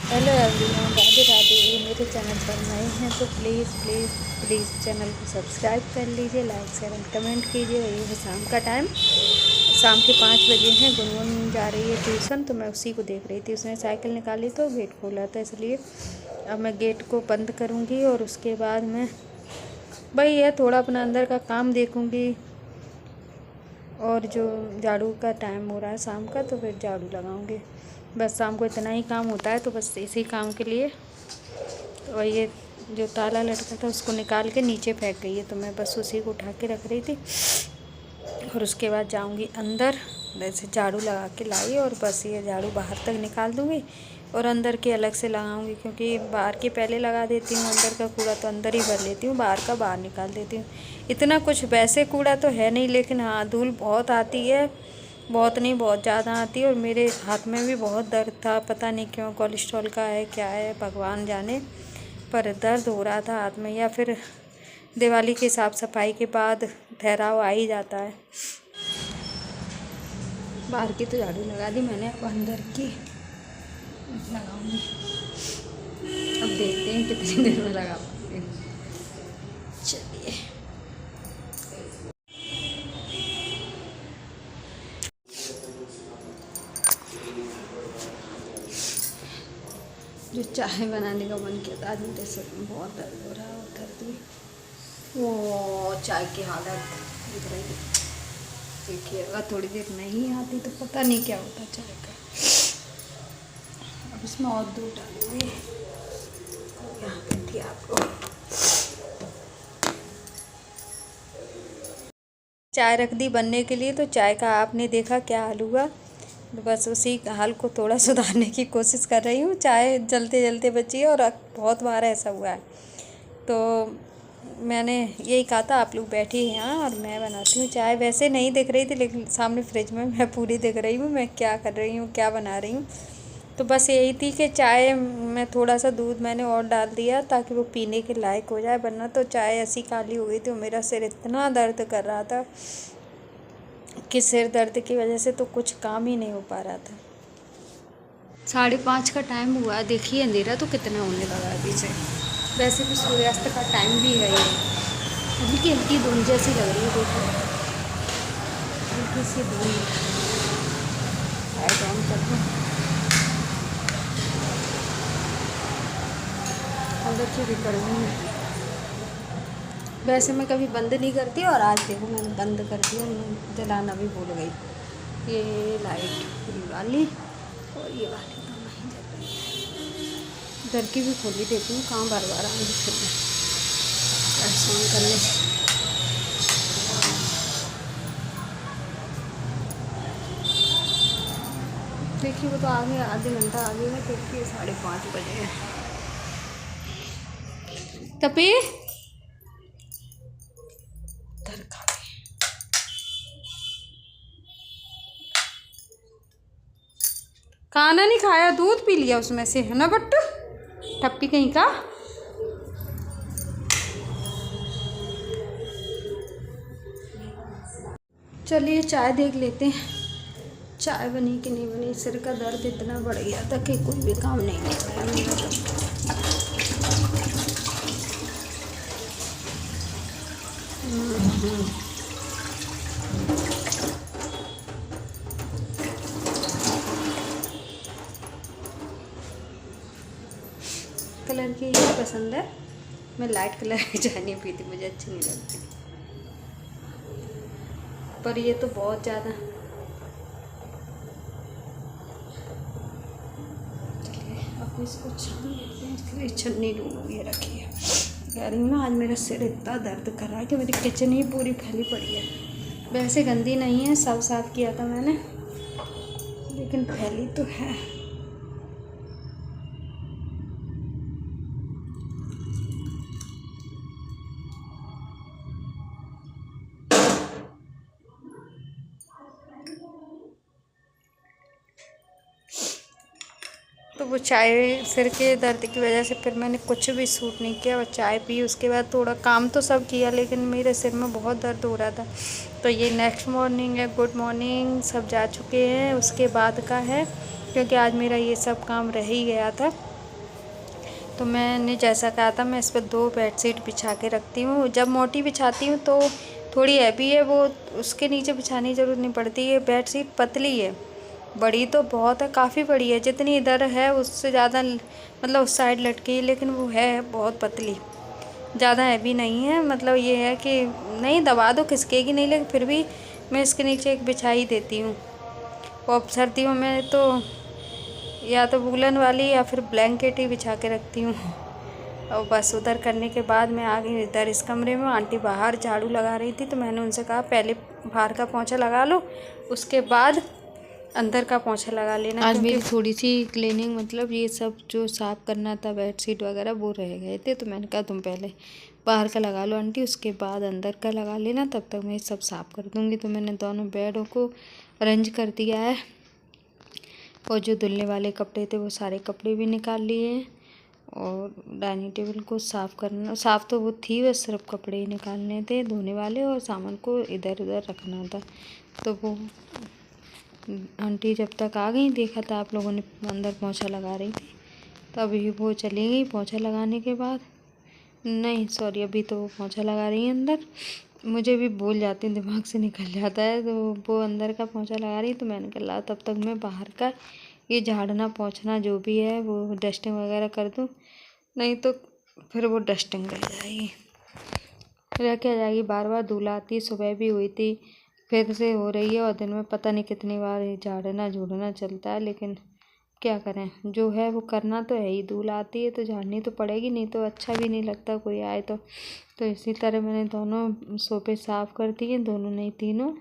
Hello everyone, Radhe Radhe. मेरे channel पर नए हैं तो प्लीज़ प्लीज़ प्लीज़ चैनल को सब्सक्राइब कर लीजिए, लाइक शेयर एंड कमेंट कीजिए। ये है शाम का टाइम, शाम के 5 बजे हैं। गुनगुन जा रही है ट्यूशन, तो मैं उसी को देख रही थी। उसने साइकिल निकाली तो गेट खोला था, इसलिए अब मैं गेट को बंद करूँगी और उसके बाद मैं भाई यह थोड़ा अपना अंदर का काम देखूँगी। और जो झाड़ू का टाइम हो रहा है शाम का, तो फिर झाड़ू लगाऊंगी। बस शाम को इतना ही काम होता है, तो बस इसी काम के लिए। और ये जो ताला लटका था उसको निकाल के नीचे फेंक गई है, तो मैं बस उसी को उठा के रख रही थी। और उसके बाद जाऊंगी अंदर, जैसे झाड़ू लगा के लाई और बस ये झाड़ू बाहर तक निकाल दूँगी और अंदर के अलग से लगाऊंगी, क्योंकि बाहर के पहले लगा देती हूँ। अंदर का कूड़ा तो अंदर ही भर लेती हूँ, बाहर का बाहर निकाल देती हूँ। इतना कुछ वैसे कूड़ा तो है नहीं, लेकिन हाँ धूल बहुत आती है, बहुत नहीं बहुत ज़्यादा आती है। और मेरे हाथ में भी बहुत दर्द था, पता नहीं क्यों, कोलेस्ट्रॉल का है क्या है भगवान जाने, पर दर्द हो रहा था हाथ में। या फिर दिवाली की साफ़ सफाई के बाद ठहराव आ ही जाता है। बाहर की तो झाड़ू लगा दी मैंने, अब अंदर की लगाऊंगी। अब देखते हैं कितनी देर में लगा पाती हूँ। चलिए, जो चाय बनाने का मन किया था, आज मेरे सिर में बहुत दर्द हो रहा है। और दर्द भी वो चाय की हालत दिख रही है, देखिए अगर थोड़ी देर नहीं आती तो पता नहीं क्या होता चाय का। अब इसमें और दूध डालूंगी। यहाँ पे थी आपको चाय रख दी बनने के लिए, तो चाय का आपने देखा क्या हाल हुआ। तो बस उसी हाल को थोड़ा सुधारने की कोशिश कर रही हूँ। चाय जलते जलते बची है और बहुत बार ऐसा हुआ है। तो मैंने यही कहा था आप लोग बैठिए यहाँ और मैं बनाती हूँ चाय। वैसे नहीं दिख रही थी, लेकिन सामने फ्रिज में मैं पूरी दिख रही हूँ, मैं क्या कर रही हूँ क्या बना रही हूँ। तो बस यही थी कि चाय में थोड़ा सा दूध मैंने और डाल दिया ताकि वो पीने के लायक हो जाए, वरना तो चाय ऐसी काली हो गई थी। मेरा सिर इतना दर्द कर रहा था कि सिर दर्द की वजह से तो कुछ काम ही नहीं हो पा रहा था। 5:30 का टाइम हुआ, देखिए अंधेरा तो कितना होने लगा अभी से। वैसे भी सूर्यास्त का टाइम भी है ये। हल्की हल्की धुंध जैसी लग रही है, देखो हल्की सी धुंध। लाइट ऑन कर दूँ, अंदर की भी करूँगी। वैसे मैं कभी बंद नहीं करती, और आज देखो मैंने बंद कर दिया, मैं जलाना भी भूल गई। ये लाइट ये वाली और ये वाली दोनों ही जल रही है। इधर की भी खोली देती हूँ, कहाँ बार बार आऊँगी फिर मैं ऑन करने से। देखिए वो तो आगे आधे घंटा आगे है, देखिए 5:30 बजे है। तपी खाना नहीं खाया, दूध पी लिया उसमें से, है ना बट्टू टप्पी कहीं का। चलिए चाय देख लेते हैं, चाय बनी कि नहीं बनी। सिर का दर्द इतना बढ़ गया था कि कोई भी काम नहीं हो पाया मेरा। कलर की ये पसंद है, मैं लाइट कलर की चाय नहीं पीती, मुझे अच्छी नहीं लगती। पर ये तो बहुत ज़्यादा। चलिए अब इसको छान लेते हैं, इसलिए छन्नी ढूंढूंगी, रखी है। कह रही हूँ ना, आज मेरा सिर इतना दर्द कर रहा है कि मेरी किचन ही पूरी फैली पड़ी है। वैसे गंदी नहीं है, सब साफ़ किया था मैंने, लेकिन फैली तो है। तो वो चाय सिर के दर्द की वजह से फिर मैंने कुछ भी सूट नहीं किया, और चाय पी। उसके बाद थोड़ा काम तो सब किया, लेकिन मेरे सिर में बहुत दर्द हो रहा था। तो ये नेक्स्ट मॉर्निंग है, गुड मॉर्निंग, सब जा चुके हैं, उसके बाद का है, क्योंकि आज मेरा ये सब काम रह ही गया था। तो मैंने जैसा कहा था, मैं इस पर 2 बेडशीट बिछा के रखती हूँ। जब मोटी बिछाती हूँ तो थोड़ी हैवी है, वो उसके नीचे बिछाने की ज़रूरत नहीं पड़ती। ये बेडशीट पतली है, बड़ी तो बहुत है, काफ़ी बड़ी है, जितनी इधर है उससे ज़्यादा, मतलब उस साइड लटकी है, लेकिन वो है बहुत पतली, ज़्यादा हैवी नहीं है। मतलब ये है कि नहीं दबा दो खिसकेगी नहीं, लेकिन फिर भी मैं इसके नीचे एक बिछा ही देती हूँ। और सर्दियों में तो या तो वूलन वाली या फिर ब्लैंकेट ही बिछा के रखती हूँ। और बस उधर करने के बाद मैं आ गई इधर इस कमरे में। आंटी बाहर झाड़ू लगा रही थी, तो मैंने उनसे कहा पहले बाहर का पोंछा लगा लो, उसके बाद अंदर का पोंछा लगा लेना। आज मेरी थोड़ी सी क्लीनिंग, मतलब ये सब जो साफ़ करना था बेडशीट वगैरह, वो रह गए थे। तो मैंने कहा तुम पहले बाहर का लगा लो आंटी, उसके बाद अंदर का लगा लेना, तब तक मैं सब साफ़ कर दूँगी। तो मैंने दोनों बेडों को अरेंज कर दिया है, और जो धुलने वाले कपड़े थे वो सारे कपड़े भी निकाल लिए हैं। और डाइनिंग टेबल को साफ़ करना, साफ़ तो वो थी, बस सिर्फ कपड़े ही निकालने थे धोने वाले, और सामान को इधर उधर रखना था। तो वो आंटी जब तक आ गई, देखा था आप लोगों ने अंदर पोंछा लगा रही थी, तो अभी वो चली गई पोंछा लगाने के बाद। नहीं सॉरी, अभी तो वो पोंछा लगा रही है अंदर। मुझे भी भूल जाती हूँ, दिमाग से निकल जाता है। तो वो अंदर का पोंछा लगा रही, तो मैंने कहा तब तक मैं बाहर का ये झाड़ना पोंछना जो भी है वो डस्टिंग वगैरह कर दूँ, नहीं तो फिर वो डस्टिंग रह जाएगी, रह के आ जाएगी। बार बार धूल आती है, सुबह भी हुई थी, फिर से हो रही है, और दिन में पता नहीं कितनी बार झाड़ना झूड़ना चलता है। लेकिन क्या करें, जो है वो करना तो है ही। धूल आती है तो झाड़नी तो पड़ेगी, नहीं तो अच्छा भी नहीं लगता कोई आए तो इसी तरह मैंने दोनों सोफे साफ़ कर दिए, दोनों नहीं तीनों।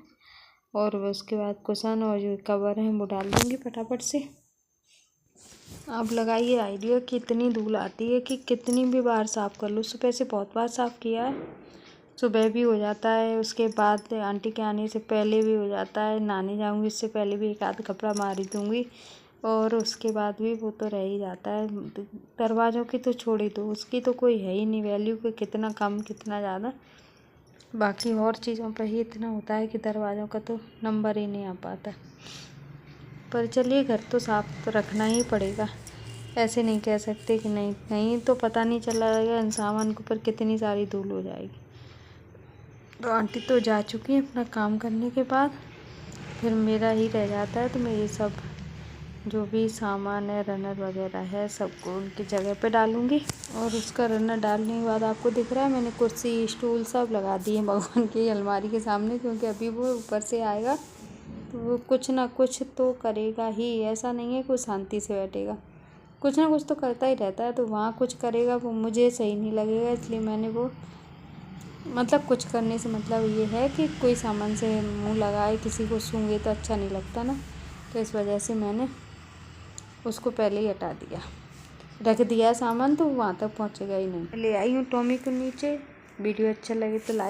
और उसके बाद कुशन और जो कवर हैं वो डाल दूँगी फटाफट से। आप लगाइए आइडिया कि इतनी धूल आती है कि कितनी भी बार साफ़ कर लो। सुबह से बहुत बार साफ़ किया है, सुबह भी हो जाता है, उसके बाद आंटी के आने से पहले भी हो जाता है, नहाने जाऊंगी इससे पहले भी एक आध कपड़ा मार ही दूँगी, और उसके बाद भी वो तो रह ही जाता है। दरवाज़ों की तो छोड़ ही दो, उसकी तो कोई है ही नहीं वैल्यू कि कितना कम कितना ज़्यादा। बाकी और चीज़ों पर ही इतना होता है कि दरवाज़ों का तो नंबर ही नहीं आ पाता। पर चलिए, घर तो साफ़ तो रखना ही पड़ेगा, ऐसे नहीं कह सकते कि नहीं नहीं, तो पता नहीं चला रहेगा इंसान के ऊपर कितनी सारी धूल हो जाएगी। तो आंटी तो जा चुकी हैं अपना काम करने के बाद, फिर मेरा ही रह जाता है। तो मैं ये सब जो भी सामान है, रनर वगैरह है, सबको उनकी जगह पे डालूँगी। और उसका रनर डालने के बाद आपको दिख रहा है मैंने कुर्सी स्टूल सब लगा दिए भगवान की अलमारी के सामने, क्योंकि अभी वो ऊपर से आएगा तो वो कुछ ना कुछ तो करेगा ही। ऐसा नहीं है कोई शांति से बैठेगा, कुछ ना कुछ तो करता ही रहता है। तो वहाँ कुछ करेगा वो मुझे सही नहीं लगेगा, इसलिए मैंने वो, मतलब कुछ करने से मतलब ये है कि कोई सामान से मुंह लगाए, किसी को सूंघे तो अच्छा नहीं लगता ना। तो इस वजह से मैंने उसको पहले ही हटा दिया, रख दिया सामान, तो वहाँ तक पहुँचेगा ही नहीं। ले आई हूँ टॉमी को नीचे। वीडियो अच्छा लगे तो लाइक